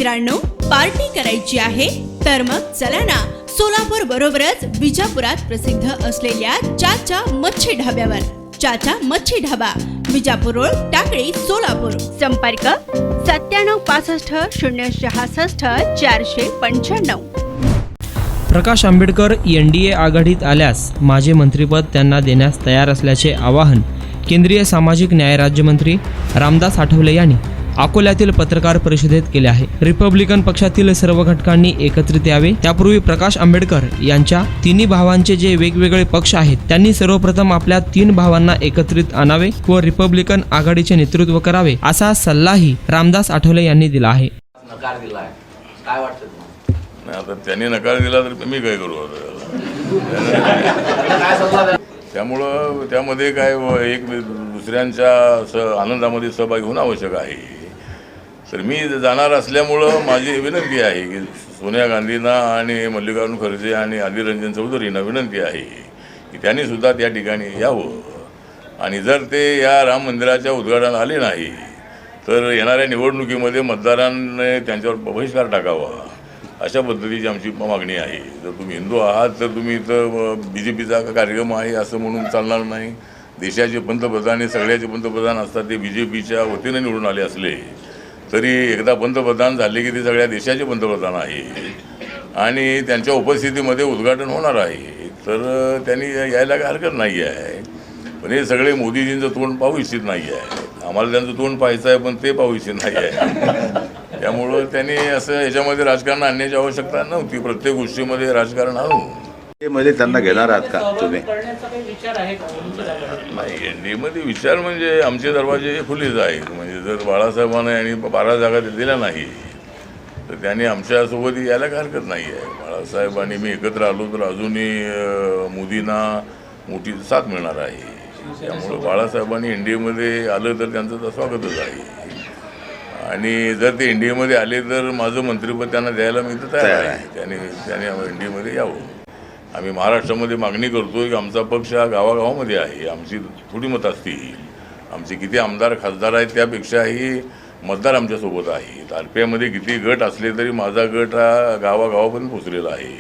मित्रांनो, पार्टी करायची आहे तर मग चला ना, सोलापूर बरोबरच विजापुरात प्रसिद्ध असलेल्या चाचा मच्छी ढाब्यावर. चाचा मच्छी ढाबा, विजापूर रोड, टाकळी, सोलापूर. संपर्क 9765 066 495. प्रकाश आंबेडकर NDA आघाडीत आल्यास माझे मंत्रिपद त्यांना देण्यास तयार असल्याचे आवाहन केंद्रीय सामाजिक न्याय राज्यमंत्री रामदास आठवले यांनी अकोल्यातील पत्रकार परिषदेत केले आहे. रिपब्लिकन पक्षातील सर्व घटकांनी एकत्रित यावे. त्यापूर्वी प्रकाश आंबेडकर यांच्या तिन्ही भावांचे जे वेगवेगळे पक्ष आहेत त्यांनी सर्वप्रथम आपल्या 3 भावांना एकत्रित आणावे व रिपब्लिकन आघाडीचे नेतृत्व करावे असा सल्लाही रामदास आठवले यांनी दिला आहे. नकार दिलाय, काय वाटतं तुम्हाला? नाही, आता त्यांनी नकार दिला तर मी काय करू काय सल्ला? त्यामुळं त्यामध्ये काय एक दुसऱ्यांच्या आनंदामध्ये सहभागी होणं आवश्यक आहे. तर मी जाणार असल्यामुळं माझी विनंती आहे की सोनिया गांधींना आणि मल्लिकार्जुन खरगे आणि अधीर रंजन चौधरींना विनंती आहे की त्यांनी सुद्धा त्या ठिकाणी यावं. आणि जर ते या राम मंदिराच्या उद्घाटनाला आले नाही तर येणाऱ्या निवडणुकीमध्ये मतदारांनी त्यांच्यावर बहिष्कार टाकावा, अशा पद्धतीची आमची मागणी आहे. जर तुम्ही हिंदू आहात तर तुम्ही इथं BJPचा कार्यक्रम आहे असं म्हणून चालणार नाही. देशाचे पंतप्रधान हे सगळ्याचे पंतप्रधान असतात, ते BJPच्या वतीनं निवडून आले असले तरी एकदा पंतप्रधान झाले की ते सगळ्या देशाचे पंतप्रधान आहे आणि त्यांच्या उपस्थितीमध्ये उद्घाटन होणार आहे. तर त्यांनी यायला काही हरकत नाही आहे. पण हे सगळे मोदीजींचं तोंड पाहू इच्छित नाही आहे. आम्हाला त्यांचं तोंड पाहायचं आहे पण ते पाहू इच्छित नाही आहे. त्यामुळं त्यांनी असं याच्यामध्ये राजकारण आणण्याची आवश्यकता नव्हती. प्रत्येक गोष्टीमध्ये राजकारण आणू मध्ये त्यांना घेणार आहात का तुम्ही? नाही, NDAमध्ये विचार म्हणजे आमचे दरवाजे खुलेच आहेत. म्हणजे जर बाळासाहेबांना यांनी 12 जागा दिल्या नाही तर त्यांनी आमच्यासोबत यायला काही हरकत नाही आहे. बाळासाहेब आणि मी एकत्र आलो तर अजूनही मोदींना मोठी साथ मिळणार आहे. त्यामुळं बाळासाहेबांनी NDAमध्ये आलं तर त्यांचं तर स्वागतच आहे. आणि जर ते NDAमध्ये आले तर माझं मंत्रिपद त्यांना द्यायला मी तर तयार आहे. त्याने NDAमध्ये यावं. आम्ही महाराष्ट्रामध्ये मागणी करतो की आमचा पक्ष हा गावागावामध्ये आहे. आमची थोडी मतं असतील, आमचे किती आमदार खासदार आहेत त्यापेक्षाही मतदार आमच्यासोबत आहेत. RPIमध्ये किती गट असले तरी माझा गट हा गावागावापर्यंत पोचलेला आहे.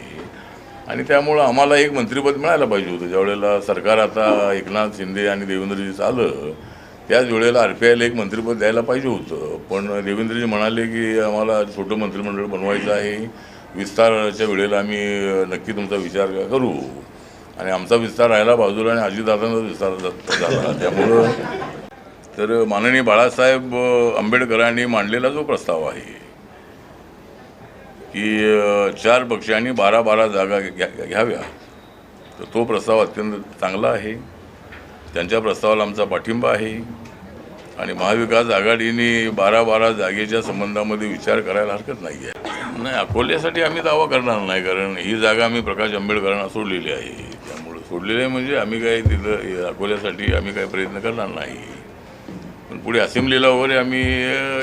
आणि त्यामुळं आम्हाला एक मंत्रिपद मिळायला पाहिजे होतं. ज्यावेळेला सरकार आता एकनाथ शिंदे आणि देवेंद्रजीचं आलं त्याच वेळेला RPIला एक मंत्रिपद द्यायला पाहिजे होतं. पण देवेंद्रजी म्हणाले की आम्हाला छोटं मंत्रिमंडळ बनवायचं आहे, विस्ताराच्या वेळेला आम्ही नक्की तुमचा विचार करू. आणि आमचा विस्तार राहायला बाजूला आणि अजितदादांचा विस्तार झाला. त्यामुळं तर माननीय बाळासाहेब आंबेडकरांनी मांडलेला जो प्रस्ताव आहे की 4 पक्षांनी 12-12 जागा घ्याव्या, तर तो प्रस्ताव अत्यंत चांगला आहे. त्यांच्या प्रस्तावाला आमचा पाठिंबा आहे. आणि महाविकास आघाडीने 12-12 जागेच्या संबंधामध्ये विचार करायला हरकत नाही आहे. नाही, अकोल्यासाठी आम्ही दावा करणार नाही, कारण ही जागा आम्ही प्रकाश आंबेडकरांना सोडलेली आहे. त्यामुळे सोडलेली आहे म्हणजे आम्ही काय तिथं अकोल्यासाठी आम्ही काही प्रयत्न करणार नाही. पण पुढे असेंब्लीला वगैरे आम्ही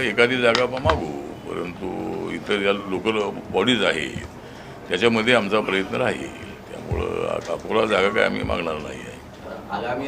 एखादी जागा मागू, परंतु इतर ज्या लोकल बॉडीज आहेत त्याच्यामध्ये आमचा प्रयत्न राहील. त्यामुळं अकोला जागा काय आम्ही मागणार नाही आहे. आगामी